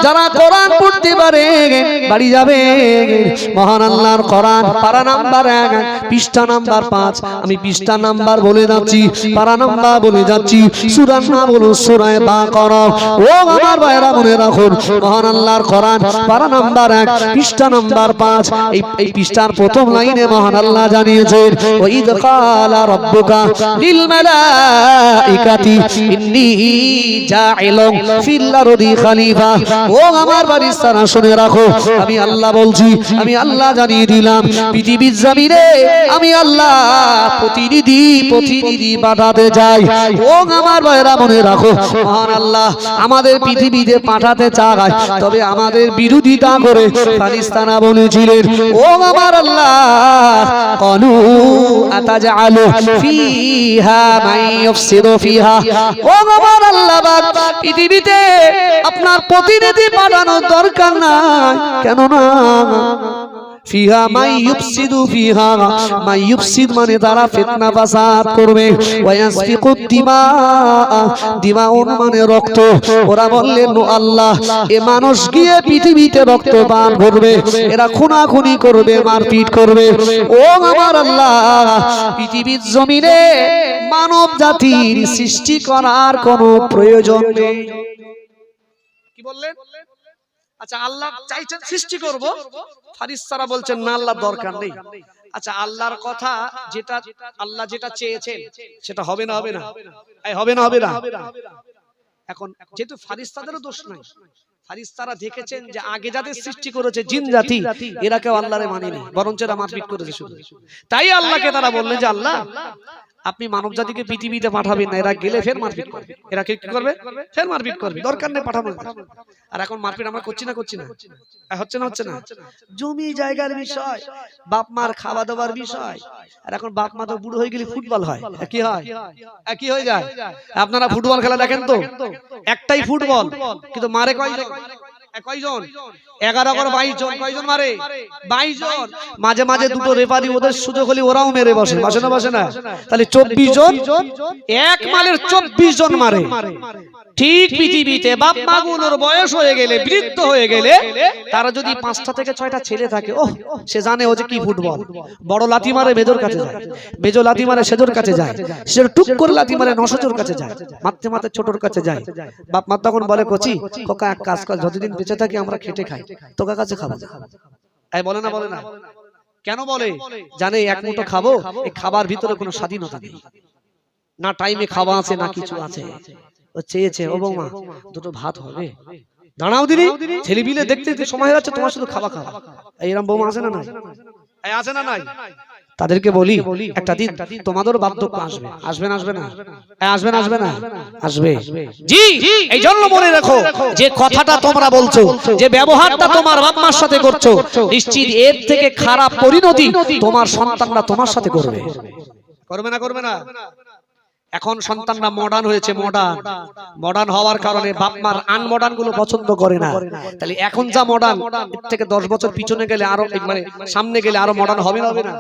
যারা কোরআন পড়তে পারে বাড়ি যাবে। মহান আল্লাহর কোরআন পারা নাম্বার 1 পৃষ্ঠা নাম্বার 5। আমি পৃষ্ঠা নাম্বার বলে যাচ্ছি, পারা নাম্বার বলে যাচ্ছি, সূরা নাম হলো সূরা বাকারা। ও আমার ভাইরা মনে রাখুন, মহান আল্লাহর কোরআন পারা নাম্বার 1 পৃষ্ঠা নাম্বার 5। এই পৃষ্ঠার প্রথম লাইনে মহান আল্লাহ জানিয়েছেন, ওয়াইদ ক্বালা রাব্বুকা লিল মালাইকাতি ইন্নী জাইলুন ফিল আরদি খলিফা। ও আমার বারিস্তারা শুনে রাখো, আমি আল্লাহ বলছি, আমি আল্লাহ জানিয়ে দিলাম পৃথিবীর জমিনে আমি আল্লাহ প্রতিনিধি পাঠাতে যাই। ও আমার ভাইরা মনে রাখো, মহান আল্লাহ আমাদের পৃথিবীতে পাঠাতে চায়, তবে আমাদের বিরোধিতা করে ফারিস্তারা বলেছিলেন, ও আমার আল্লাহ ক্বালু আতাজআলু ফিহা মান ইউফসিদু ফিহা। ও আমার আল্লাহ পৃথিবীতে আপনার প্রতিনিধি পাঠানোর দরকার নাই, কেন না? ফিহা মাই ইউফসিদু ফিহা, মাই ইউফসিদ মানে তারা ফিতনা ফাসাদ করবে, ওয়ায়াসফিকুদ দিমা, দিমাউন মানে রক্ত। ওরা বললেন, ও আল্লাহ এ মানুষ গিয়ে পৃথিবীতে রক্তপান করবে, এরা খুনাখুনি করবে, মারপিট করবে। ও আমার আল্লাহ পৃথিবীর জমিনে মানব জাতির সৃষ্টি করার কোনো প্রয়োজন নেই। কি বললেন? আচ্ছা আল্লাহ চাইছেন সৃষ্টি করব, ফারিস্তারা বলছেন না আল্লাহ দরকার নেই। আচ্ছা আল্লাহর কথা যেটা আল্লাহ যেটা চেয়েছেন সেটা হবে না? হবে না? হবে না? হবে না? এখন যেহেতু ফারিস্তাদেরও দোষ নাই, ফারিস্তারা দেখেছেন যে আগে যাদের সৃষ্টি করেছে জিন জাতি, এরা কেউ আল্লাহরে মানেনি, বরঞ্চ এরা মারপিট করেছে শুধু। তাই আল্লাহকে তারা বললেন যে আল্লাহ আপনি মানব জাতিকে পৃথিবীতে পাঠাবেন না, এরা গেলে ফের মারপিট করবে। এরা কি করবে? ফের মারপিট করবে, দরকার নেই পাঠাবো। আর এখন মারপিট আমরা করছি না? করছি না? হচ্ছে না? হচ্ছে না? জমি জায়গার বিষয়, বাপ মার খাওয়া দাওয়ার বিষয়। আর এখন বাপ মা তো বুড়ো হয়ে গেলে ফুটবল হয়, কি হয়? কি হয়ে যায়? আপনারা ফুটবল খেলা দেখেন তো, একটাই ফুটবল কিন্তু মারে কয়জন? কয়জন? 11 করে 22 জন। কয়জন মারে? 22 জন। মাঝে মাঝে দুটো রেফারি ওদের সুযোগ হলে ওরাও মেরে বসে, বসে না? বসে না? তাহলে 24 জন, এক মালের 24 জন মারে। ঠিক পৃথিবীতে বাপ মাগুলোর বয়স হয়ে গেলে, বৃদ্ধ হয়ে গেলে, তারা যদি 5টা থেকে 6টা ছেলে থাকে, ও সে জানে ও যে কি ফুটবল। বড় লাথি মারে মেজর কাছে যায়, মেজো লাথি মারে সেজোর কাছে যায়, সেজোর টুক করে লাথি মারে নশোজোর কাছে যায়, মারতে মারতে ছোটর কাছে যায়। বাপ মা তখন বলে, কচি খোকা এক কাজ কর, যতদিন বেঁচে থাকি আমরা খেটে খাই, তোকার কাছে খাবো। এই বলে না? বলে না? কেন বলে? জানে এক মুঠো খাবো, এই খাবার ভিতরে কোনো স্বাধীনতা নেই, না টাইমে খাওয়া আছে না কিছু আছে। ও চেয়েছে, ও বৌমা দুটো ভাত হবে, দাঁড়াও দিদি, ছেলে বিলে দেখতে সময় হয়ে যাচ্ছে, তোমার শুধু খাওয়া খাওয়া। এইরকম বৌমা আছে না নাই? আছে না নাই? তাদেরকে বলি একটা দিন তোমাদের বার্ধক্য আসবে, আসবে না? আসবে না? আসবে না? আসবে না? আসবে। জি, এই জন্য মনে রাখো, যে কথাটা তোমরা বলছো, যে ব্যবহারটা তোমার বাপ মার সাথে করছো, নিশ্চিত এর থেকে খারাপ পরিণতি তোমার সন্তানরা তোমার সাথে করবে। করবে না? করবে না? এখন সন্তানরা মডার্ন হয়েছে, মডার্ন হওয়ার কারণে বাপ মার আনমডার্ন গুলো পছন্দ করে না। তাহলে এখন যা মডার্ন, এর থেকে 10 বছর পিছনে গেলে আরো, মানে সামনে গেলে আরো মডার্ন হবে না? হবে না?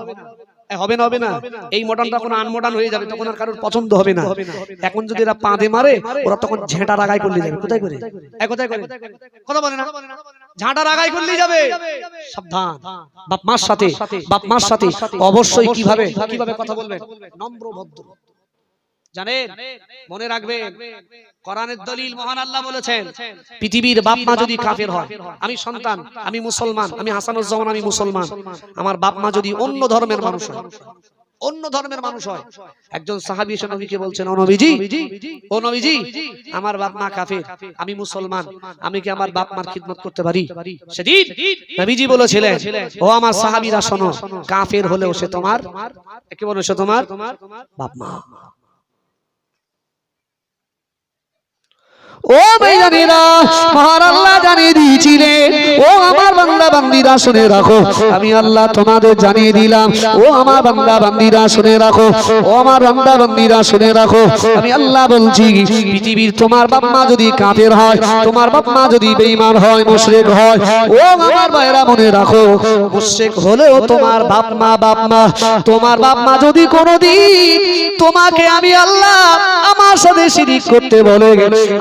হবে না? হবে না? এই মডার্নটা কোনো আনমডার্ন হয়ে যাবে, তখন আর কারোর পছন্দ হবে না। এখন যদি এরা পাঁদে মারে, ওরা তখন ঝেঁটা রাগাই করলে যাবে। কোথায় করে? কোথায় করে? কথা বলে না? ঝাঁটা রাগাই করলে যাবে। সাবধান, বাপ মার সাথে, বাপ মার সাথে অবশ্যই কিভাবে কথা বলবেন? নম্র ভদ্র। জানেন, মনে রাখবেন, কোরআনের দলিল মহান আল্লাহ বলেছেন, পৃথিবীর বাপ মা যদি কাফের হয়, আমি সন্তান, আমি মুসলমান, আমি হাসানুজ্জামান, আমি মুসলমান, আমার বাপ মা যদি অন্য ধর্মের মানুষ হয়, অন্য ধর্মের মানুষ হয়, একজন সাহাবী এসে নবীকে বলছেন, ও নবীজি, ও নবীজি, আমার বাপ মা কাফের, আমি মুসলমান, আমি কি আমার বাপ মার খিদমত করতে পারি? সেদিন নবীজি বলেছিলেন, ও আমার সাহাবীরা শোনো, কাফের হলেও সে তোমার, কি বলে, সে তোমার বাপ মা। ও ভাইজানেরা, মহান আল্লাহ জানিয়ে দিয়েছিলেন, ও আমার বান্দা বান্দীরা শুনে রাখো, আমি আল্লাহ তোমাদের জানিয়ে দিলাম, ও আমার বান্দা বান্দীরা শুনে রাখো, ও আমার বান্দা বান্দীরা শুনে রাখো, আমি আল্লাহ বলছি, পৃথিবীর তোমার বাপ মা যদি কাফের হয়, তোমার বাপ মা যদি বেঈমান হয়, মুশরিক হয়, ও আমার ভাইরা মনে রাখো, মুশরিক হলেও তোমার বাপ মা, তোমার বাপ মা যদি কোনোদিন তোমাকে আমি আল্লাহ আমার সাথে শিরিক করতে বলে,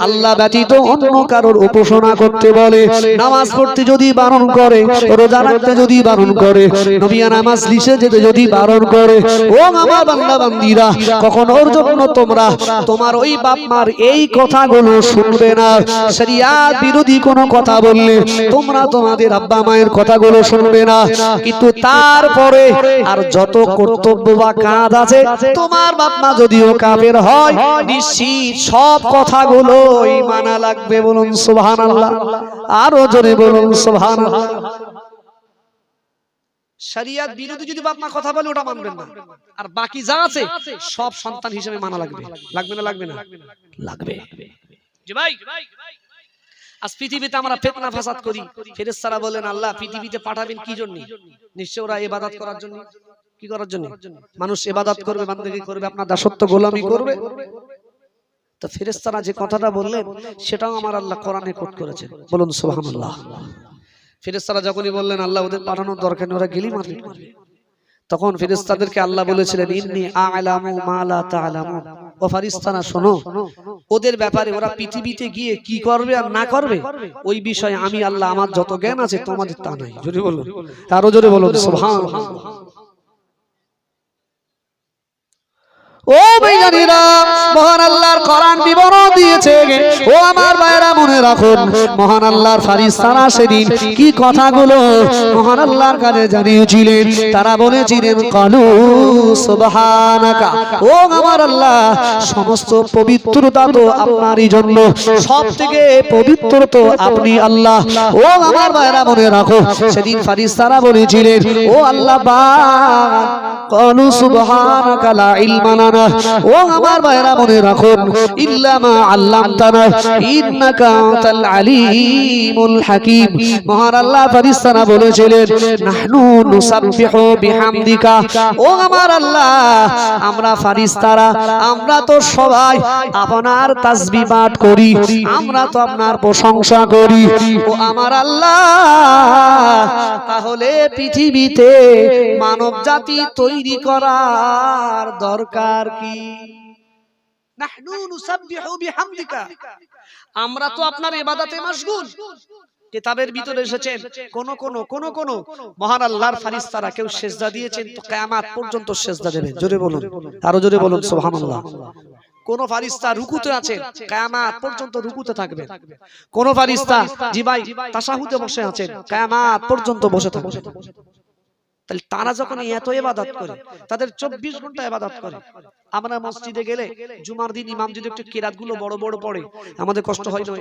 আল্লাহ আল্লাহ ব্যতীত অন্য কারোর উপাসনা করতে বলে, নামাজ পড়তে যদি বারণ করে, রোজা রাখতে যদি বারণ করে, নবিয়ানা মাজলিসে যেতে যদি বারণ করে, ও আমার বান্দা বান্দীরা, কখন ওর জন্য তোমরা তোমার ওই বাপ মার এই কথাগুলো শুনবে না। শরিয়াত বিরোধী কোনো কথা বললে তোমরা তোমাদের আব্বা মায়ের কথাগুলো শুনবে না। কিন্তু তারপরে আর যত কর্তব্য বা কাজ আছে, তোমার বাপ মা যদিও কাফের হয়, নিশ্চিত সব কথাগুলোই মানা লাগবে। বলুন সুবহানাল্লাহ, আরো জোরে বলুন সুবহানাল্লাহ। শরিয়াত বিরোধী যদি বাপ মা কথা বলে ওটা মানবেন না, আর বাকি যা আছে সব সন্তান হিসেবে মানা লাগবে। লাগবে না লাগবে না লাগবে। জি ভাই, আজ পৃথিবীতে আমরা ফিতনা ফাসাদ করি, ফেরেশতারা বলেন আল্লাহ পৃথিবীতে পাঠাবেন কি জন্য? নিশ্চয় ওরা ইবাদত করার জন্য। কি করার জন্য? মানুষ ইবাদত করবে, বান্দেগি করবে, আপনার দাসত্ব গোলামি করবে। তো ফেরেশতারা যে কথাটা বললেন সেটাও আমার আল্লাহ কোরআনে কোট করেছেন। বলুন সুবহানাল্লাহ। ফেরেশতারা যখনই বললেন আল্লাহ ওদের পাঠানোর দরকার নেই, ওরা গেলি মারবে, তখন ফেরেশতাদেরকে আল্লাহ বলেছিলেন ইন্নী আ'লামু মা লা তা'লামুন। ও ফেরেশতারা শোনো, ওদের ব্যাপারে ওরা পৃথিবীতে গিয়ে কি করবে আর না করবে ওই বিষয়ে আমি আল্লাহ আমার যত জ্ঞান আছে তোমাদের তা নাই। জোরে বলুন, আরো জোরে বলুন সুবহানাল্লাহ। ও ভাইজানেরা, মহান আল্লাহর কোরআন বিবরণ দিয়েছে। ও আমার ভাইরা মনে রাখুন, মহান আল্লাহর ফেরেশতারা সেদিন কি কথাগুলো মহান আল্লাহর কাছে জানিয়েছিলেন। তারা বলেছিলেন কালু সুবহানাকা, ও আমার আল্লাহ সমস্ত পবিত্রতা তো আপনারই জন্য, সবথেকে পবিত্র তো আপনি আল্লাহ। ও আমার ভাইরা মনে রাখো, সেদিন ফেরেশতারা বলেছিলেন ও আল্লাহ পাক, কালু সুবহানাকা লা ইলমা লানা, ও আমার ভাইরা মনে রাখুন, ইল্লা মা আল্লামতানা ইন্নাকা আনতাল আলিমুল হাকীম। মহান আল্লাহ ফেরেশতারা বলেছিলেন নাহনু নুসাব্বিহু বিহামদিকা, ও আমার আল্লাহ আমরা ফেরেশতারা আমরা তো সবাই আপনার তাসবিহ পাঠ করি, আমরা তো আপনার প্রশংসা করি। ও আমার আল্লাহ, তাহলে পৃথিবীতে মানব জাতি তৈরি করার দরকার কি? নাহনু নুসাব্বিহু বিহামদিকা, আমরা তো আপনার ইবাদতে মাশগুল। কিতাবের ভিতরে এসেছেন কোন মহান আল্লাহর ফেরেশতারা কেউ সিজদা দিয়েছেন তো কিয়ামত পর্যন্ত সিজদা দেবেন। জোরে বলুন, আরো জোরে বলুন সুবহানাল্লাহ। কোন ফেরেশতা রুকুতে আছেন, কিয়ামত পর্যন্ত রুকুতে থাকবেন। কোন ফেরেশতা জি ভাই তাশাহুদে বসে আছেন, কিয়ামত পর্যন্ত বসে থাকবেন। তাহলে তারা যখন এত ইবাদত করে, তাদের 24 ঘন্টা ইবাদত করে, আমরা মসজিদে গেলে জুমার দিন ইমাম যদি একটু কিরাতগুলো বড় বড় পড়ে আমাদের কষ্ট হয় না?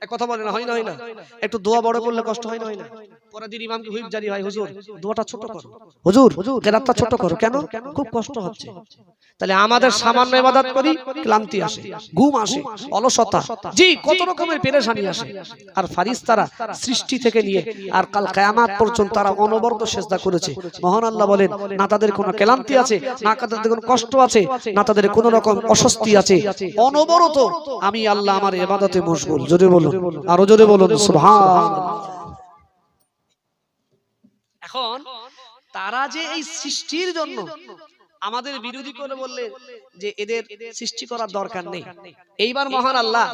এক কথা বলে না, হয় না? হয় না? একটু দোয়া বড় করলে কষ্ট হয় না? হয় না? পরের দিন ইমামকে হুইপ জারি হয়, হুজুর দোয়াটা ছোট করো, হুজুর কিরাতটা ছোট করো। কেন? খুব কষ্ট হচ্ছে। তাহলে আমাদের সামান্য ইবাদত করি, ক্লান্তি আসে, ঘুম আসে, অলসতা, জি কত রকমের পেরেশানি আসে। আর ফেরেশতারা সৃষ্টি থেকে নিয়ে আর কাল কিয়ামত পর্যন্ত তারা অনবরত সিজদা করেছে। মহান আল্লাহ বলেন না তাদের কোনো ক্লান্তি আছে, না তাদের কোনো কষ্ট আছে, না তাদের কোনো রকম অস্বস্তি আছে, অনবরত আমি আল্লাহ আমার ইবাদতে মশগুল। জোরে বলুন, আরো জোরে বলুন সুবহানাল্লাহ। এখন তারা যে এই সৃষ্টির জন্য আমাদের বিরোধী করে বললে যে এদের সৃষ্টি করার দরকার নেই, এইবার মহান আল্লাহ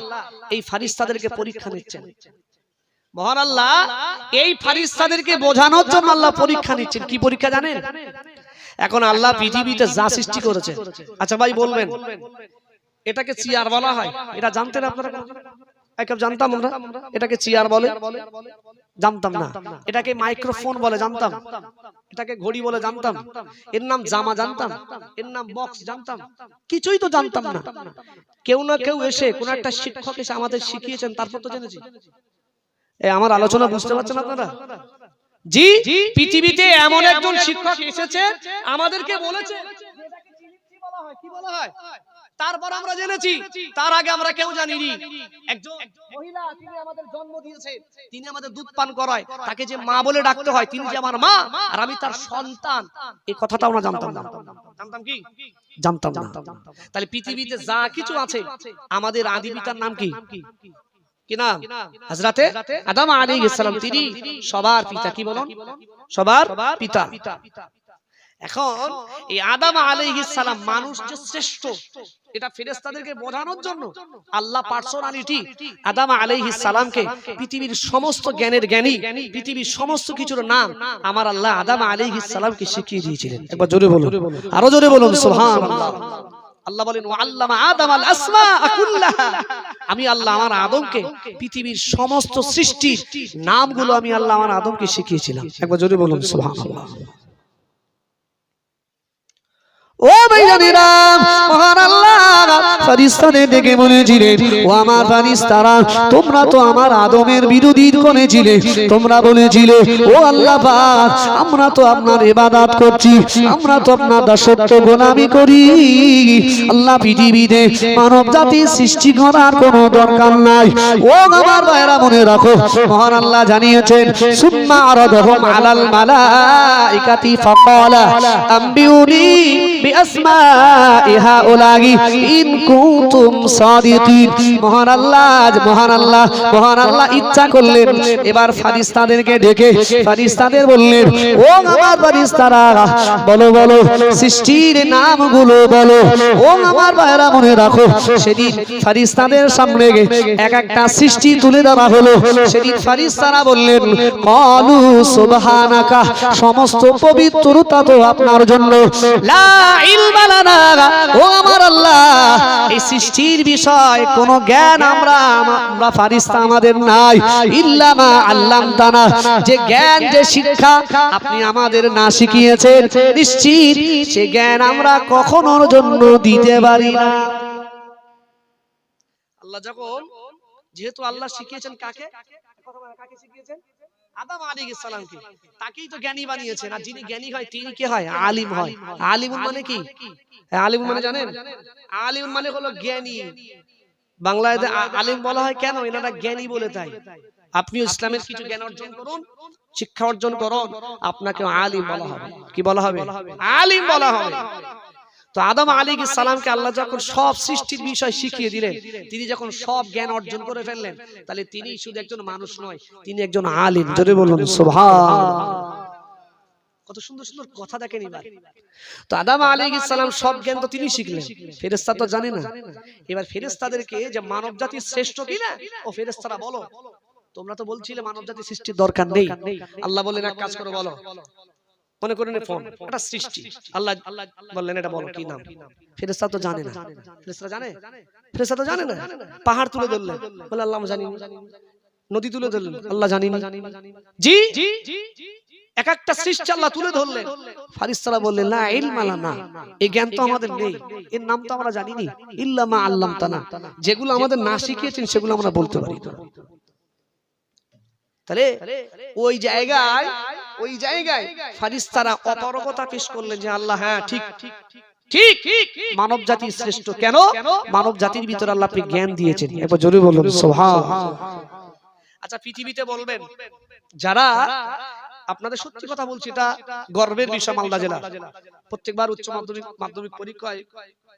এই ফেরেশতাদেরকে পরীক্ষা নিচ্ছেন। মহান আল্লাহ এই ফেরেশতাদেরকে বোঝানোর জন্য আল্লাহ পরীক্ষা নিচ্ছেন। কি পরীক্ষা জানেন? এখন আল্লাহ পৃথিবীতে যা সৃষ্টি করেছে, আচ্ছা ভাই বলবেন এটাকে চেয়ার বলা হয়, এটা জানতেন আপনারা? একদম জানতাম আমরা এটাকে চেয়ার বলে? জানতাম না। এটাকে মাইক্রোফোন বলে? জানতাম। এটাকে ঘড়ি বলে? জানতাম। এর নাম জামা? জানতাম। এর নাম বক্স? জানতাম। কিছুই তো জানতাম না। কেউ না কেউ এসে কোন একটা শিক্ষক এসে আমাদের শিখিয়েছেন, তারপর তো জেনেছি। আমার আলোচনা বুঝতে পারছেন আপনারা? জি, পৃথিবীতে এমন একজন শিক্ষক এসেছে আমাদেরকে বলেছে কি বলা হয়, তারপর আমরা জেনেছি। তার আগে আমরা কেউ জানিনি। একজন মহিলা তিনি আমাদের জন্ম দিয়েছে, তিনি আমাদের দুধ পান করায়, তাকে যে মা বলে ডাকতে হয়, তিনি যে আমার মা আর আমি তার সন্তান, এই কথাটা আমরা জানতাম না। জানতাম কি? জানতাম না। তাহলে পৃথিবীতে যা কিছু আছে আমাদের আদি পিতার নাম কি? কি নাম? হযরতে আদম আলাইহিস সালাম। তিনি সবার পিতা। কি বলুন? সবার পিতা। এখন এই আদম আলাইহিস সালাম মানুষ যে শ্রেষ্ঠ এটা ফেরেশতাদেরকে বোঝানোর জন্য আল্লাহ পার্সোনালিটি আদম আলাইহিস সালামকে পৃথিবীর সমস্ত জ্ঞানের জ্ঞানী, পৃথিবীর সমস্ত কিছুর নাম আমার আল্লাহ আদম আলাইহিস সালামকে শিখিয়ে দিয়েছিলেন। একবার জোরে বলুন, আরো জোরে বলুন সুবহানাল্লাহ। আল্লাহ বলেন ওয়া আল্লামা আদম আল আসমাআ কুল্লাহা, আমি আল্লাহ আমার আদমকে পৃথিবীর সমস্ত সৃষ্টির নামগুলো আমি আল্লাহ আমার আদমকে শিখিয়েছিলাম। একবার জোরে বলুন সুবহানাল্লাহ। ও ভাইজানেরা, মহান আল্লাহ ফেরেশতাদের ডেকে বলেছিলেন, ও আমার ফেরেশতারা, তোমরা তো আমার আদমের বিরোধী করেছিলে, তোমরা বলেছিলে ও আল্লাহ পাক আমরা তো আপনার ইবাদত করছি, আমরা তো আপনার দাসত্ব গোলামি করি, আল্লাহ পৃথিবীতে মানব জাতি সৃষ্টি করার কোনো দরকার নাই। ও আমার ভাইরা মনে রাখো, মহান আল্লাহ জানিয়েছেন সুম্মা আরাদাহুম আলাল মালাইকাতি ফাকালা আম্বিউনি বিআসমাই হাউলাই ইন কুনতুম সাদিকিন। মহান আল্লাহ ইচ্ছা করলেন এবার ফেরেশতাদেরকে ডেকে ফেরেশতাদের বললেন, ও আমার ফেরেশতারা বলো বলো সৃষ্টির নামগুলো বলো। ও আমার ভাইরা মনে রাখো, সেদিন ফেরেশতাদের সামনে এক একটা সৃষ্টি তুলে দেওয়া হলো। সেদিন ফেরেশতারা বললেন, ক্বালু সুবহানাকা, সমস্ত পবিত্রতা তো আপনার জন্য, লা ইলমা লানা, ও আমার আল্লাহ এই সৃষ্টির বিষয় কোন জ্ঞান আমরা ফেরেশতা আমাদের নাই, ইল্লা মা আল্লামতানা, যে জ্ঞান যে শিক্ষা আপনি আমাদের না শিখিয়েছেন নিশ্চিত সে জ্ঞান আমরা কখনোর জন্য দিতে পারি না। আল্লাহ যখন যেহেতু আল্লাহ শিখিয়েছেন কাকে শিখিয়েছেন? আদম আলাইহিস সালামকে, তাকেই তো জ্ঞানী বানিয়েছেন। আর যিনি জ্ঞানী হয় তিনি কি হয়? আলিম হয়। আলিম মানে কি? আলিম মানে জানেন? আলিম মানে হলো জ্ঞানী। বাংলায় আলিম বলা হয় কেন? এনারা জ্ঞানী বলে তাই। আপনি ইসলামের কিছু জ্ঞান অর্জন করুন, শিক্ষা অর্জন করুন, আপনাকে আলিম বলা হবে। কি বলা হবে? আলিম বলা হবে। তো আদম আলাইহিস সালামকে আল্লাহ যখন সব সৃষ্টির বিষয় শিখিয়ে দিলেন, তিনি যখন সব জ্ঞান অর্জন করে ফেললেন, তাহলে তিনি শুধু একজন মানুষ নয়, তিনি একজন আলিম। জোরে বলুন সুবহানাল্লাহ। কত সুন্দর সুন্দর কথা দেখেন এবার। তো আদম আলাইহিস সালাম সব জ্ঞান তো তিনি শিখলেন, ফেরেশতা তো জানে না। এবার ফেরেশতাদেরকে যে মানব জাতির শ্রেষ্ঠ কিনা, ও ফেরেশতারা বলো, তোমরা তো বলছিলে মানব জাতির সৃষ্টির দরকার নেই। আল্লাহ বললেন এক কাজ করো, বলো। মনে করেন ফোন এটা সৃষ্টি, আল্লাহ বললেন এটা বলো কি নাম? ফেরেশতা তো জানে না। ফেরেশতা জানে? ফেরেশতা তো জানে না। পাহাড় তুলে ধরলেন, বলে আল্লাহ জানি না। নদী তুলে ধরলেন, আল্লাহ জানি না। জি এক একটা সৃষ্টি আল্লাহ তুলে ধরলেন। ফেরেশতারা বললেন লা ইলমা লানা, এই জ্ঞান তো আমাদের নেই, এর নাম তো আমরা জানি না, ইল্লা মা আল্লামতানা, যেগুলো আমাদের না শিখিয়েছেন সেগুলো আমরা বলতে পারি। তাহলে ওই জায়গায় ফেরেশতারা অপারগতা পেশ করলেন যে আল্লাহ হ্যাঁ ঠিক মানব জাতি শ্রেষ্ঠ। কেন? মানব জাতির ভিতরে আল্লাহ আপনি জ্ঞান দিয়েছেন। এবার জোরে বলুন সুবহানাল্লাহ। আচ্ছা পৃথিবীতে বলবেন যারা, আপনাদের সত্যি কথা বলছি, এটা গর্বের বিষয়, মালদা জেলা প্রত্যেকবার উচ্চ মাধ্যমিক পরীক্ষায়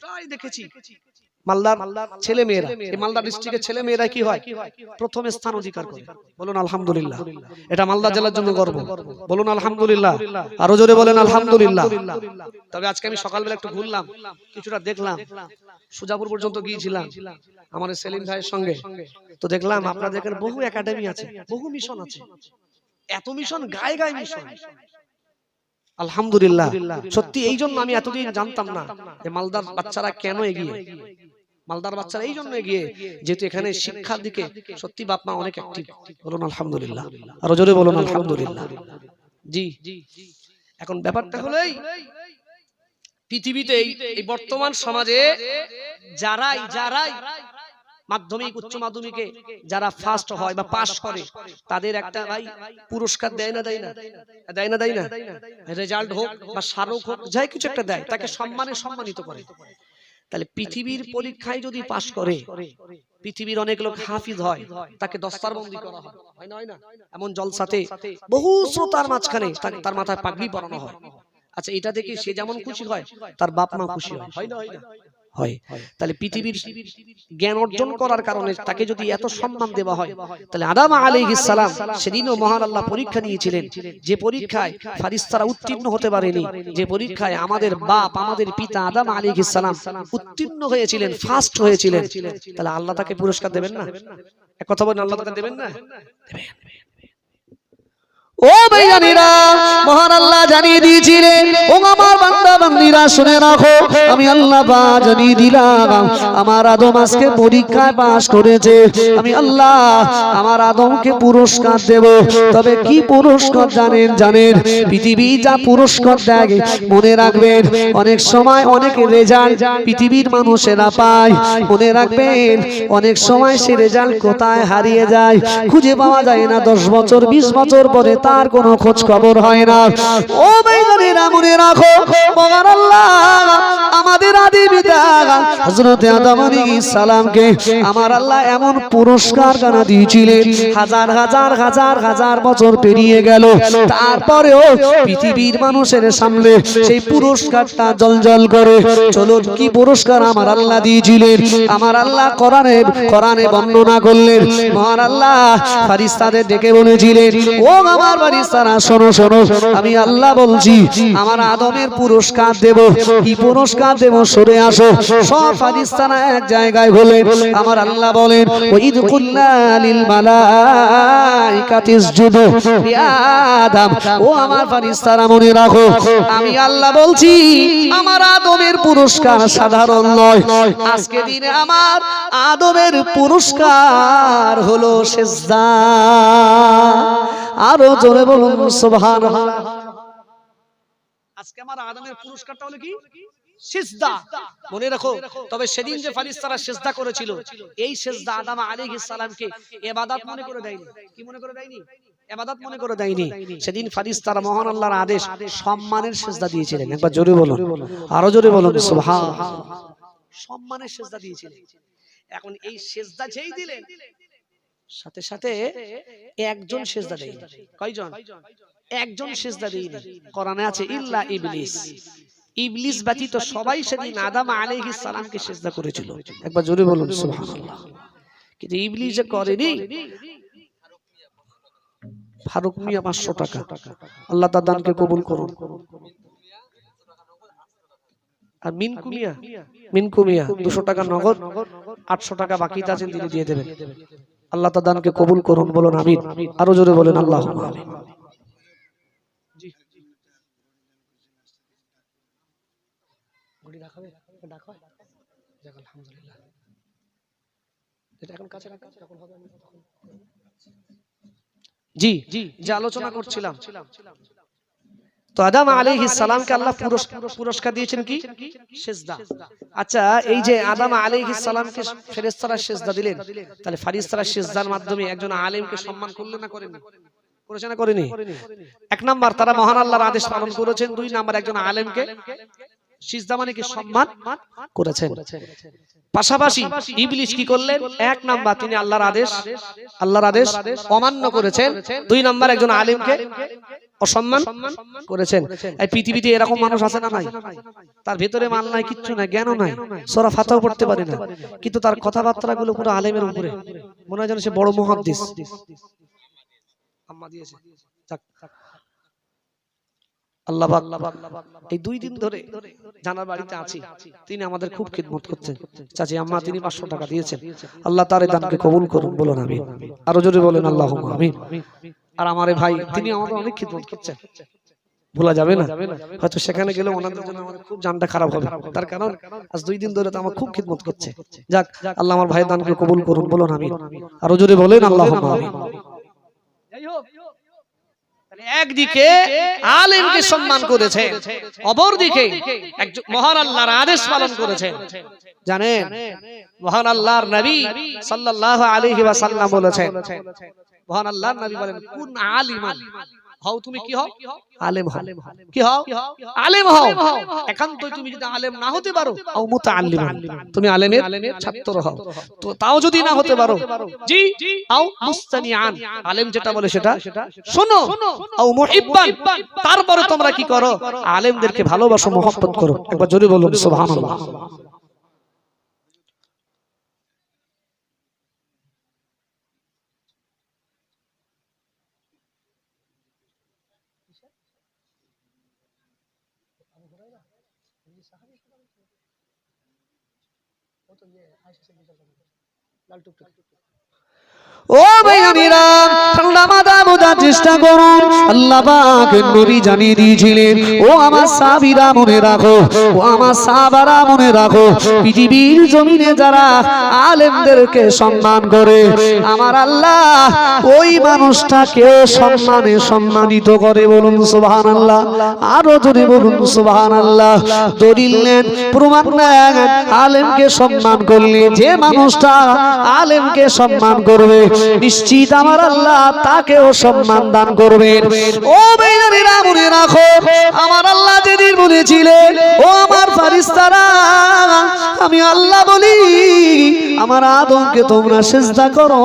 প্রায় দেখেছি মালদার ছেলে মেয়েরা, এই মালদা ডিস্ট্রিক্টের ছেলে মেয়েরা কি হয়? প্রথম স্থান অধিকার করে। বলুন আলহামদুলিল্লাহ। এটা মালদা জেলার জন্য গর্ব। বলুন আলহামদুলিল্লাহ। আরো জোরে বলেন আলহামদুলিল্লাহ। তবে আজকে আমি সকালবেলা একটু ঘুরলাম, কিছুটা দেখলাম, সুজাপুর পর্যন্ত গিয়েছিলাম আমার সেলিম ভাইয়ের সঙ্গে। তো দেখলাম আপনাদের বহু একাডেমি আছে, বহু মিশন আছে, এত মিশন, গায়ে গায়ে মিশন। আলহামদুলিল্লাহ। সত্যি এই জন্য আমি এতদিন জানতাম না যে মালদার বাচ্চারা কেন এগিয়ে। মালদার বাচ্চারা এই জন্য এগিয়ে যেহেতু এখানে শিক্ষার দিকে সত্যি বাপ মা অনেক অ্যাক্টিভ। বলুন আলহামদুলিল্লাহ। আরো জোরে বলুন আলহামদুলিল্লাহ। জি এখন ব্যাপারটা হলো এই পৃথিবীতে এই বর্তমান সমাজে যারাই মাধ্যমিক উচ্চ মাধ্যমিকে যারা ফার্স্ট হয় বা পাস করে তাদের একটা ভাই পুরস্কার দেয় না রেজাল্ট হোক বা স্মারক হোক, যাই কিছু একটা দেয়, তাকে সম্মানিত করে। তাহলে পৃথিবীর পরীক্ষায় যদি পাস করে, পৃথিবীর অনেক লোক হাফিজ হয়, তাকে দস্তারবন্দি করা হয়, হয় না? এমন জলসাতে বহু শ্রোতার মাঝখানে তার মাথায় পাগড়ি পরানো হয়। আচ্ছা এটা দেখে সে যেমন খুশি হয়, তার বাপ মা খুশি হয়, হয় না? হয়। তাহলে পৃথিবীর জ্ঞান অর্জন করার কারণে তাকে যদি এত সম্মান দেওয়া হয়, তাহলে আদম আলাইহিস সালাম সেদিনও মহান আল্লাহ পরীক্ষা নিয়েছিলেন, যে পরীক্ষায় ফারিস্তারা উত্তীর্ণ হতে পারেনি, যে পরীক্ষায় আমাদের বাপ আমাদের পিতা আদম আলাইহিস সালাম উত্তীর্ণ হয়েছিলেন, ফার্স্ট হয়েছিলেন, তাহলে আল্লাহ তাকে পুরস্কার দেবেন না? এক কথা বলেন, আল্লাহ তাকে দেবেন না? দেবেন। ও ভাইজানেরা, মহান আল্লাহ জানিয়ে দিয়েছিলেন, ও আমার বান্দা বান্দীরা শুনে রাখো, আমি আল্লাহ পাক জানিয়ে দিলাম আমার আদম আজকে পরীক্ষায় পাস করেছে, আমি আল্লাহ আমার আদমকে পুরস্কার দেব। তবে কি পুরস্কার জানেন? পৃথিবী যা পুরস্কার দেয় মনে রাখবেন, অনেক সময় অনেক রেজাল্ট পৃথিবীর মানুষেরা পায়, মনে রাখবেন অনেক সময় সে রেজাল্ট কোথায় হারিয়ে যায়, খুঁজে পাওয়া যায় না। 10 বছর 20 বছর পরে তার কোনো খোঁজ খবর হয় না। ও ভাইজানেরা মনে রাখো, মহান আল্লাহ আমাদের আদি পিতা হযরত আদম আলাইহিস সালামকে আমার আল্লাহ এমন পুরস্কার গানা দিয়েছিলেন, হাজার হাজার হাজার হাজার বছর পেরিয়ে গেল, তারপরেও পৃথিবীর মানুষের সামনে সেই পুরস্কারটা জলজল করে। চলুন কি পুরস্কার আমার আল্লাহ দিয়েছিলেন, আমার আল্লাহ কোরআনে বর্ণনা করলেন। মহান আল্লাহ ফেরেশতাদের ডেকে বলেছিলেন, ও আমার ফেরেশতারা শোনো শোনো, আমি আল্লাহ বলছি আমার আদমের পুরস্কার দেব। কি পুরস্কার দেব সরে আসো। সব ফেরেশতারা এক জায়গায় হলেন, আমার আল্লাহ বলেন, ওয়াইদ কুল্লা লিল মালাইকাতি ইসজুদু লিআদম। ও আমার ফেরেশতারা মনে রাখো, আমি আল্লাহ বলছি আমার আদমের পুরস্কার সাধারণ নয়। আজকে দিনে আমার আদমের পুরস্কার হলো সিজদা। আরো জোরে বলুন সুবহানাল্লাহ। আজকে আমার আদমের পুরস্কারটা হলো কি? সিজদা। মনে রাখো, তবে সেদিন যে ফেরেশতারা সিজদা করেছিল, এই সিজদা আদম আলাইহিস সালামকে ইবাদত মনে করে দেয়নি। কি মনে করে দেয়নি? ইবাদত মনে করে দেয়নি। সেদিন ফেরেশতারা মহান আল্লাহর আদেশ সম্মানের সিজদা দিয়েছিলেন। একবার জোরে বলুন, আরো জোরে বলুন সুবহানাল্লাহ। সম্মানের সিজদা দিয়েছিলেন। এখন এই সিজদা যেই দিলেন, সাথে সাথে একজন সিজদা দেয়নি। কয়জন? একজন সিজদা দেয়নি। কোরআনে আছে ইল্লা ইবলিস। ইবলিস ব্যতীত সবাই সেদিন আদম আলাইহিস সালামকে সিজদা করেছিল। একবার জোরে বলুন সুবহানাল্লাহ। কিন্তু ইবলিস যে করেনি। ফারুক মিয়া 500 টাকা, আল্লাহ তার দানকে কবুল করুন। আর মিনকু মিয়া 200 টাকা নগদ, 800 টাকা বাকিতে আছেন, তিনি দিয়ে দেবেন। আল্লাহ তার দানকে কবুল করুন, বলুন আমিন। আরো জোরে বলেন আল্লাহুম্মা আমিন। জি যে আলোচনা করছিলাম, তো আদম আলাইহিস সালামকে আল্লাহ পুরস্কার দিয়েছেন কি? সিজদা। আচ্ছা, এই যে আদম আলাইহিস সালামকে ফেরেশতারা সিজদা দিলেন, তাহলে ফেরেশতারা সিজদার মাধ্যমে একজন আলেমকে সম্মান করলেন না করেননি? করেছে না করেনি? এক নাম্বার তারা মহান আল্লাহর আদেশ পালন করেছেন, দুই নাম্বার একজন আলেমকে সিজদা মানে কি সম্মান করেছেন। পাশাপাশি ইবলিস কি করলেন? এক নাম্বার তিনি আল্লাহর আদেশ অমান্য করেছেন, দুই নাম্বার একজন আলেমকে অসম্মান করেছেন। এই পৃথিবীতে এরকম মানুষ আছে না নাই? তার ভেতরে মাল নাই, কিচ্ছু নাই, জ্ঞানও নাই, সূরা ফাতিহা পড়তে পারে না, কিন্তু তার কথাবার্তা গুলো পুরো আলেমের উপরে, মনে হয় যেন সে বড় মুহাদ্দিস। আম্মা দিয়েছে। আল্লাহ এই 2 দিন ধরে জানার বাড়িতে আছি, তিনি আমাদের খুব খিদমত করছেন। চাচি আম্মা তিনি 500 টাকা দিয়েছেন, আল্লাহ তার দানকে কবুল করুন, বলুন আমিন। আরো জোরে বলেন আল্লাহুম্মা আমিন। আর আমার ভাই তিনি আমাদের অনেক খিদমত করছেন, ভোলা যাবে না। হয়তো সেখানে গেলে ওনাদের জন্য আমাদের খুব জানটা খারাপ হবে, তার কারণ আজ 2 দিন ধরে তো আমার খুব খিদমত করছে। যাক, আল্লাহ আমার ভাইয়ের দানকে কবুল করুন, বলুন আমিন। আরো জোরে বলেন আল্লাহুম্মা আমিন। যাই হোক, একদিকে আলেমকে সম্মান করেছেন, অপরদিকে একজন মহান আল্লাহর আদেশ পালন করেছেন। জানেন মহান আল্লাহর নবী সাল্লাল্লাহু আলাইহি ওয়াসাল্লাম বলেছেন, মহান আল্লাহর নবী বলেন, কুন আলিমান, হও তুমি কি হও? আলেম হও। কি হও? আলেম হও। একান্তই তুমি যদি আলেম না হতে পারো, আও মুতাআল্লিমান, তুমি আলেমের ছাত্র হও। তো তাও যদি না হতে পারো, জি, আও মুস্তামিআন, আলেম যেটা বলে সেটা শোনো, আও মুহিব্বান, তারপরে তোমরা কি করো? আলেমদেরকে ভালোবাসো, মহব্বত করো। একবার জোরে বলুন সুবহানাল্লাহ। ও ভাইয়ারা ঠান্ডা মাথা বোঝার চেষ্টা করুন। আল্লাহ পাক নবী জানিয়ে দিয়েছিলেন, ও আমার সাহাবীরা মনে রাখো, ও আমার সাহাবারা মনে রাখো, পৃথিবীর জমিনে যারা আলেমদেরকে সম্মান করে আমার আল্লাহ ওই মানুষটাকে সম্মানে সম্মানিত করে। বলুন সুবহানাল্লাহ, আরো জোরে বলুন সুবহানাল্লাহ। দলিল নেন, প্রমাণ নেন, আলেমকে সম্মান করলে যে মানুষটা আলেমকে সম্মান করবে নিশ্চিত আমার আল্লাহ তাকেও সম্মান দান করবেন। ও ভাইরা মনে রাখো, আমার আল্লাহ যেদিন বলেছিলেন, ও আমার ফারিস্তারা আমি আল্লাহ বলি আমার আদমকে তোমরা সিজদা করো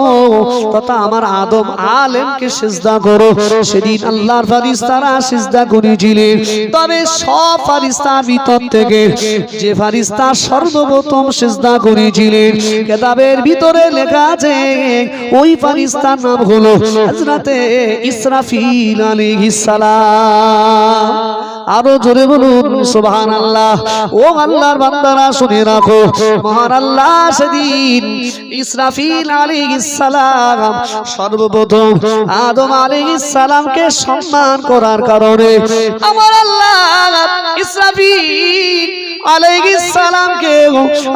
তথা আমার আদম আলেমকে সিজদা করো, সেদিন আল্লাহর ফারিস্তারা সিজদা করেছিলেন। তবে সব ফেরেশতার ভিতর থেকে যে ফেরেশতা সর্বপ্রথম সিজদা করেছিলেন কিতাবের ভিতরে লেখা আছে ওই ফেরেশতার নাম হলো হযরতে ইসরাফিল আলাইহিস সালাম। আরো জোরে বলুন সুবহানাল্লাহ। ও আল্লাহর বান্দারা শুনে রাখো, মহান আল্লাহ সেদিন ইসরাফিল আলাইহিস সালাম সর্বপ্রথম আদম আলাইহিস সালামকে সম্মান করার কারণে আমার আল্লাহ ইসরাফিল আলাইহিস সালামকে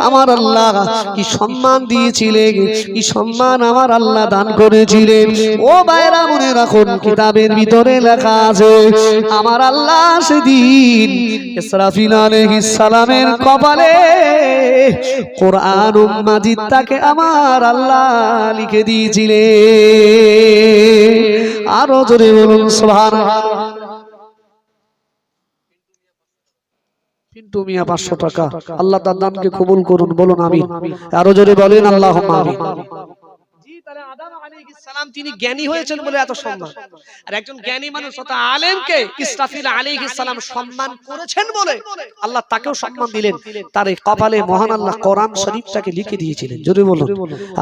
আমার আল্লাহ কি সম্মান দিয়েছিলেন, কি সম্মান আমার আল্লাহ দান করেছিলেন। ও ভাইরা মনে রাখুন, কিতাবের ভিতরে লেখা আছে আমার আল্লাহ সেদিন ইসরাফিল আলাইহিস সালামের কপালে কোরআনুল মাজিদ তাকে আমার আল্লাহ লিখে দিয়েছিলেন। আরো জোরে বলুন সুবহানাল্লাহ। পিন্টু মিয়া 500 টাকা, আল্লাহ তার দানকে কবুল করুন, বলুন আমিন। আরো জোরে বলেন আল্লাহুম্মা আমিন। জি, তাহলে আদম আলাইহিস সালাম তিনি জ্ঞানী হয়েছেন বলে এত সম্মান, আর একজন জ্ঞানী মানুষ তথা আলেমকে ইসরাফিল আলাইহিস সালাম সম্মান করেছেন বলে আল্লাহ তাকেও সম্মান দিলেন, তার এই কপালে মহান আল্লাহ কোরআন শরীফটাকে লিখে দিয়েছিলেন। জোরে বলুন,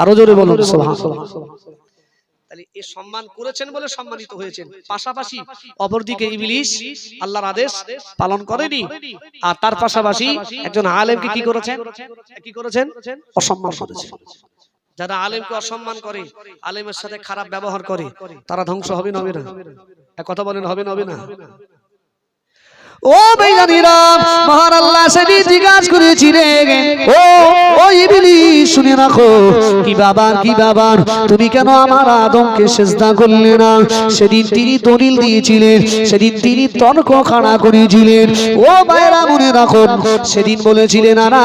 আরো জোরে বলুন সুবহানাল্লাহ। তাহলে এই সম্মান করেছেন বলে সম্মানিত হয়েছেন। পাশাপাশি অপরদিকে ইবলিস আল্লাহর আদেশ পালন করেনি, আর তার পাশাপাশি একজন আলেমকে কি করেছেন, অসম্মান করেছেন। যারা আলেমকে অসম্মান করে, আলেমের সাথে খারাপ ব্যবহার করে, তারা ধ্বংস হবে না, হবে না? এক কথা বলেন, হবে না, হবে না? ও বেঈমানেরা, মহান আল্লাহ সেদিন জিজ্ঞাসা করেছিলেন, ও ইবলিস শুনে রাখো, কি বাবা তুমি কেন আমার আদমকে সিজদা করলে না? সেদিন তিনি দলিল দিয়েছিলেন, সেদিন তিনি তর্ক খাড়া করেছিলেন। ও ভাইরা মনে রাখো, সেদিন বলেছিলেন আনা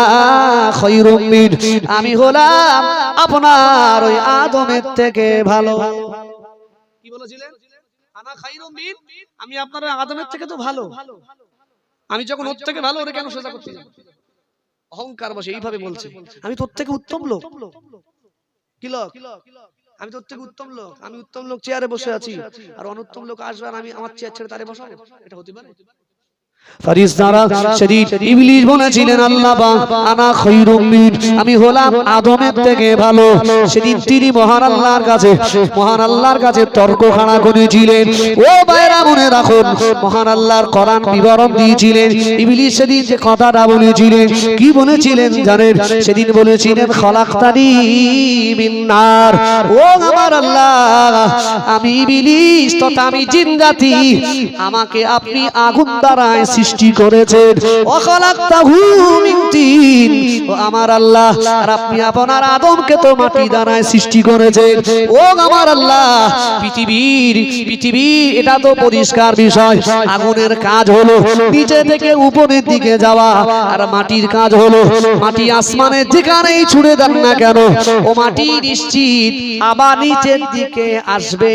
খায়রুম মিন, আমি হলাম আপনার ওই আদমের থেকে ভালো। কি বলেছিলেন? আনা খায়রুম মিন, আমি আপনার আদমের থেকে তো ভালো। আমি যখন ওর থেকে ভালো, ওরে কেন সিজদা করতে যাব? অহংকার বসে এইভাবে বলছে, আমি তোর থেকে উত্তম লোক। কি লোক? আমি তোর থেকে উত্তম লোক, আমি উত্তম লোক চেয়ারে বসে আছি, আর অনুত্তম লোক আসবে আর আমি আমার চেয়ার ছেড়ে তারে বসাবো? এটা হতে পারে? ফেরেশতারা সেদিন ইবলিস বলেছিলেন আল্লাহ পাক আনা খায়রুম মিন, আমি হলাম আদমের থেকে ভালো। সেদিন তিনি মহান আল্লাহর কাছে তর্ক খাড়া করেছিলেন। ও ভাইরা মনে রাখুন, মহান আল্লাহর কোরআন বিবরণ দিয়েছিলেন। ইবলিস সেদিন যে কথাটা বলেছিলেন, কি বলেছিলেন জানেন? সেদিন বলেছিলেন খলাকতানি মিন নার, ও আমার আল্লাহ আমি ইবলিস তথা আমি জিন জাতি, আমাকে আপনি আগুন দ্বারা সৃষ্টি করেছেন। ওয়াখালাকতাহু মিন তিন, ও আমার আল্লাহ আর আপনি আপনার আদমকে তো মাটি দ্বারা সৃষ্টি করেছেন। ও আমার আল্লাহ, পৃথিবী এটা তো পরিষ্কার বিষয়, আগুনের কাজ হলো নিচে থেকে উপরের দিকে যাওয়া, আর মাটির কাজ হলো মাটি আসমানের যেখানেই ছুড়ে দেন না কেন ও মাটি নিশ্চিত আবার নিচের দিকে আসবে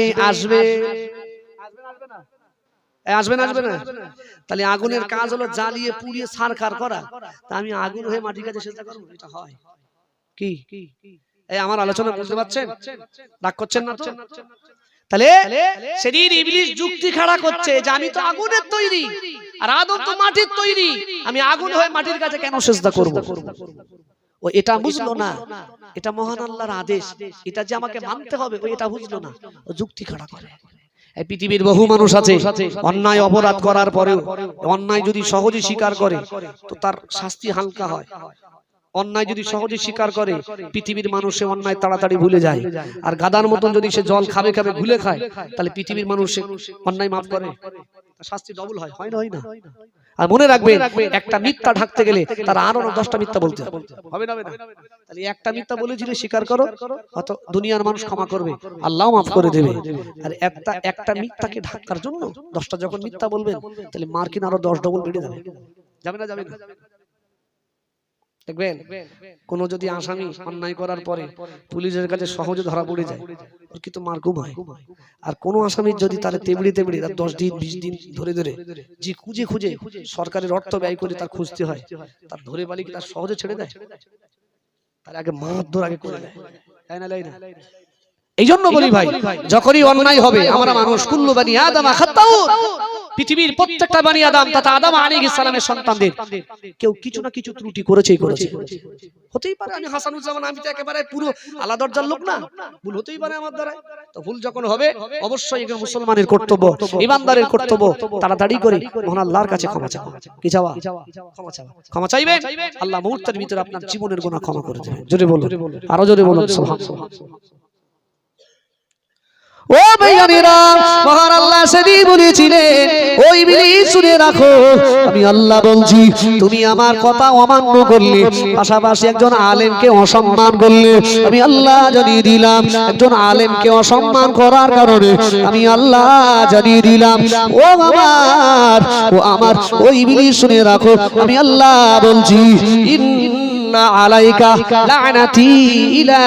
না? তাহলে আগুনের কাজ হলো জ্বালিয়ে পুড়িয়ে ছারখার করা। তা আমি আগুন হয়ে মাটির কাছে সিজদা করব? এটা হয় কি? এই আমার আলোচনা বুঝতে পারছেন? রাগ করছেন না তো? তাহলে সেদিন ইবলিস যুক্তি খাড়া করছে যে আমি তো আগুনের তৈরি আর আদম তো মাটির তৈরি, আমি আগুন হয়ে মাটির কাছে কেন সিজদা করব? ও এটা বুঝলো না, এটা মহান আল্লাহর আদেশ, এটা যে আমাকে মানতে হবে, ও এটা বুঝলো না, ও যুক্তি খাড়া করে। এই পৃথিবীর বহু মানুষ আছে অন্যায় অপরাধ করার পরেও অন্যায় যদি সহজে স্বীকার করে তো তার শাস্তি হালকা হয়। অন্যায় যদি সহজে স্বীকার করে পৃথিবীর মানুষ সে অন্যায় তাড়াতাড়ি ভুলে যায়। আর গাদার মতন যদি সে জল খাবে খাবে ভুলে খায় তাহলে পৃথিবীর মানুষ অন্যায় মাফ করে, শাস্তি ডবল হয়। হয় না? হয় না? আর মনে রাখবেন একটা মিথ্যা ঢাকতে গেলে তার আরো 10টা মিথ্যা বলতে হবে না? তাহলে একটা মিথ্যা বলেছিলে স্বীকার করো, অত দুনিয়ার মানুষ ক্ষমা করবে, আল্লাহও মাফ করে দেবে। আর একটা মিথ্যাকে ঢাকার জন্য 10টা যখন মিথ্যা বলবেন তাহলে মার্কিন আরো 10 ডবল বেড়ে যাবে। যাবে না? যাবে না? দেখবেন কোন যদি আসামি অন্যায় করার পরে পুলিশের কাছে সহজে ধরা পড়ে যায় কিন্তু মার কম হয়। আর কোন আসামির যদি তার তেবড়ি 10 দিন 20 দিন ধরে ধরে যে খুঁজে খুঁজে সরকারের অর্থ ব্যয় করে তার খুঁজতে হয়, তার ধরে বালি কি তার সহজে ছেড়ে দেয়? তার আগে মারধর আগে করে দেয়। তাই না? এই জন্য বলি ভাই, যখনই অন্যায় হবে আমরা মানুষ কুল্লু বানি আদম খাতাউন, পৃথিবীর প্রত্যেকটা বানি আদম তথা আদম আলাইহিস সালামের সন্তানদের কেউ কিছু না কিছু ত্রুটি করেছেই করেছে। হতেই পারে আমি হাসানুজ্জামান, আমি তো একেবারে পুরো আলাদা দরজার লোক না, ভুল হতেই পারে আমার দ্বারা। তো ভুল যখন হবে অবশ্যই একজন মুসলমানের কর্তব্য, ইমানদারের কর্তব্য তাড়াতাড়ি করে মহান আল্লাহর কাছে ক্ষমা চাওয়া। কি চাওয়া? ক্ষমা চাওয়া। ক্ষমা চাইবেন, আল্লাহ মুহূর্তের ভিতরে আপনার জীবনের গুনাহ ক্ষমা করে দেবেন। জোরে বলুন, আরো জোরে বলুন সুবহানাল্লাহ। ও ভাইয়ানেরা, মহান আল্লাহ সেদিন বলেছিলেন, ও ইবলিস শুনে রাখো, আমি আল্লাহ বলছি তুমি আমার কথা অমান্য করলে, পাশাপাশি একজন আলেমকে অসম্মান করলে, আমি আল্লাহ জানিয়ে দিলাম একজন আলেমকে অসম্মান করার কারণে আমি আল্লাহ জানিয়ে দিলাম ও আমার ও ইবলিস শুনে রাখো, আমি আল্লাহ বলছি আলাইকা লানাতি ইলা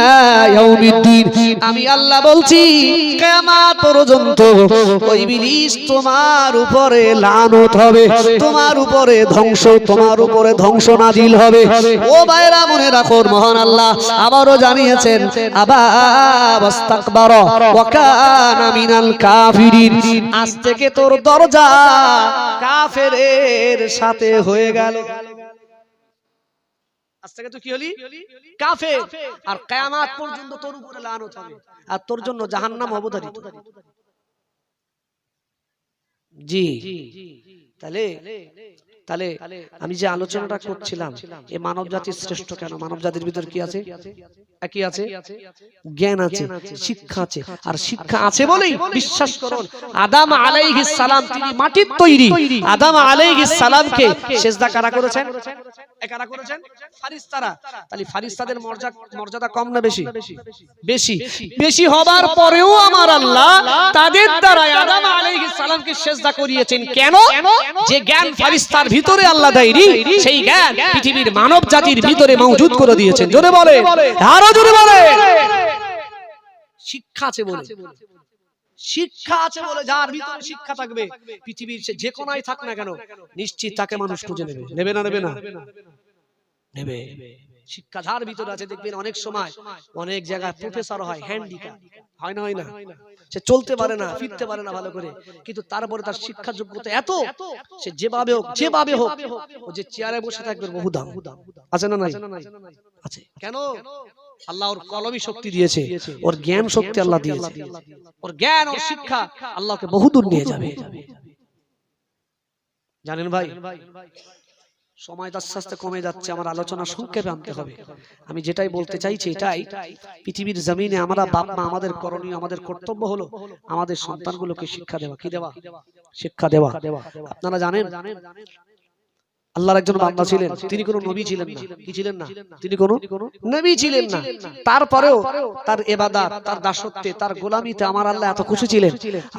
ইয়াউমিদ্দিন, আমি আল্লাহ বলছি কিয়ামত পর্যন্ত ওই ইবলিস তোমার উপরে লানত হবে, তোমার উপরে ধ্বংস নাজিল হবে। ও ভাইরা মনে রাখো, মহান আল্লাহ আবারও জানিয়েছেন আবা ওয়াস্তাকবারা ওয়া কানা মিনাল কাফিরিন, আজ থেকে তোর দরজা কাফেরের সাথে হয়ে গেল। আজ থেকে তুই কি হলি? কাফের। আর কিয়ামত পর্যন্ত তোর উপরে লানত হবে আর তোর জন্য জাহান্নাম অবধারিত। জি, তাহলে আমি যে আলোচনাটা করছিলাম, এই মানব জাতির শ্রেষ্ঠ কেন? মানব জাতির ভিতর কি আছে? কি আছে? জ্ঞান আছে, শিক্ষা আছে। আর শিক্ষা আছে বলেই বিশ্বাস করুন আদম আলাইহিস সালাম তিনি মাটির তৈরি। আদম আলাইহিস সালামকে সিজদা কারা করেছেন? কারা করেছেন? ফারিস্তারা। তাহলে ফারিস্তাদের মর্যাদা কম না বেশি? বেশি। বেশি হবার পরেও আমার আল্লাহ তাদের দ্বারা আদম আলাইহিস সালামকে সিজদা করিয়েছেন। কেন? যে জ্ঞান ফারিস্তার ভিতরে আল্লাহ দেয়নি, সেই জ্ঞান পৃথিবীর মানব জাতির ভিতরে মওজুদ করে দিয়েছেন। জোরে বলে, আরো জোরে বলে। শিক্ষা আছে বলে, শিক্ষা আছে বলে, যার ভিতরে শিক্ষা থাকবে পৃথিবীর সে যে কোনায় থাক না কেন নিশ্চিত তাকে মানুষ খুঁজে নেবে। নেবে না? নেবে না? নেবে। শিক্ষা যার ভিতরে আছে দেখবেন অনেক সময় অনেক জায়গায় প্রফেসর হয়, হ্যান্ডিক্যাপ হয় না? হয় না? সে চলতে পারে না, ফিরতে পারে না ভালো করে, কিন্তু তারপরে তার শিক্ষা যোগ্যতা এত, সে যেভাবে হোক ও যে চেয়ারে বসে থাকবে বহু দাম আছে না? নাই? আছে। কেন? আল্লাহ ওর কলমি শক্তি দিয়েছে, ওর জ্ঞান শক্তি আল্লাহ দিয়েছে। ওর জ্ঞান ও শিক্ষা আল্লাহকে বহুদূর নিয়ে যাবে। জানেন ভাই, সময় আস্তে আস্তে কমে যাচ্ছে, আমার আলোচনা সংক্ষেপে আনতে হবে। আমি যেটাই বলতে চাইছি এটাই, পৃথিবীর জমিনে আমরা বাপ মা, আমাদের করণীয়, আমাদের কর্তব্য হলো আমাদের সন্তানগুলোকে শিক্ষা দেওয়া। কি দেওয়া? শিক্ষা দেওয়া। আপনারা জানেন আল্লাহর একজন বান্দা ছিলেন, তিনি কোনো নবী ছিলেন না। কি ছিলেন না? তিনি কোনো নবী ছিলেন না। তারপরেও তার ইবাদত, তার দাসত্বে, তার গোলামিতে আমার আল্লাহ এত খুশি ছিলেন।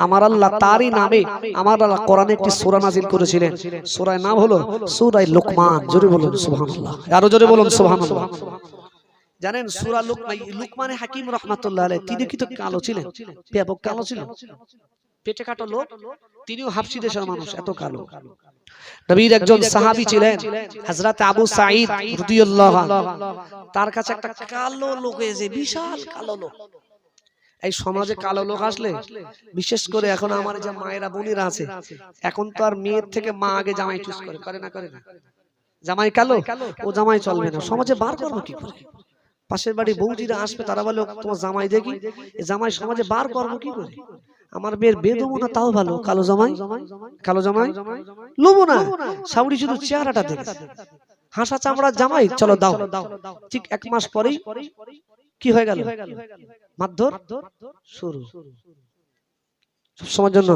আমার আল্লাহ তারই নামে আমার আল্লাহ কোরআনে একটি সূরা নাযিল করেছিলেন। সূরার নাম হলো সূরা লুকমান। জোরে বলুন সুবহানাল্লাহ, আরো জোরে বলুন সুবহানাল্লাহ। জানেন সূরা লুকমানে হাকিম রাহমাতুল্লাহ আলাইহি তিনি কি তো কালো ছিলেন, ব্যাপক কালো ছিলেন, পেটে কাটো লোক, তিনিও হাবশী দেশের মানুষ, এত কালো। নবীর একজন সাহাবী ছিলেন হযরত আবু সাঈদ রাদিয়াল্লাহু আনহু, তার কাছে একটা কালো লোক এসে, বিশাল কালো লোক। এই সমাজে কালো লোক আসলে, বিশেষ করে এখন আমার যে মায়েরা বোনেরা আছে, এখন তো আর মেয়ের থেকে মা আগে জামাই চুজ করে না? করে না? জামাই কালো, ও জামাই চলবে না, সমাজে বার করবো কি করে? পাশের বাড়ি বৌদিরা আসবে, তারা বলে তোমার জামাই দেখি, এই জামাই সমাজে বার করবো কি করে? আমার বের বেদবো না তাও ভালো, কালো জামাই লোবো না, সাউরি শুধু চেহারাটা দেখে হাসা চামড়ার জামাই, চলো দাও। ঠিক 1 মাস পরেই কি হয়ে গেল, মারধর শুরু। সব সময়ের জন্য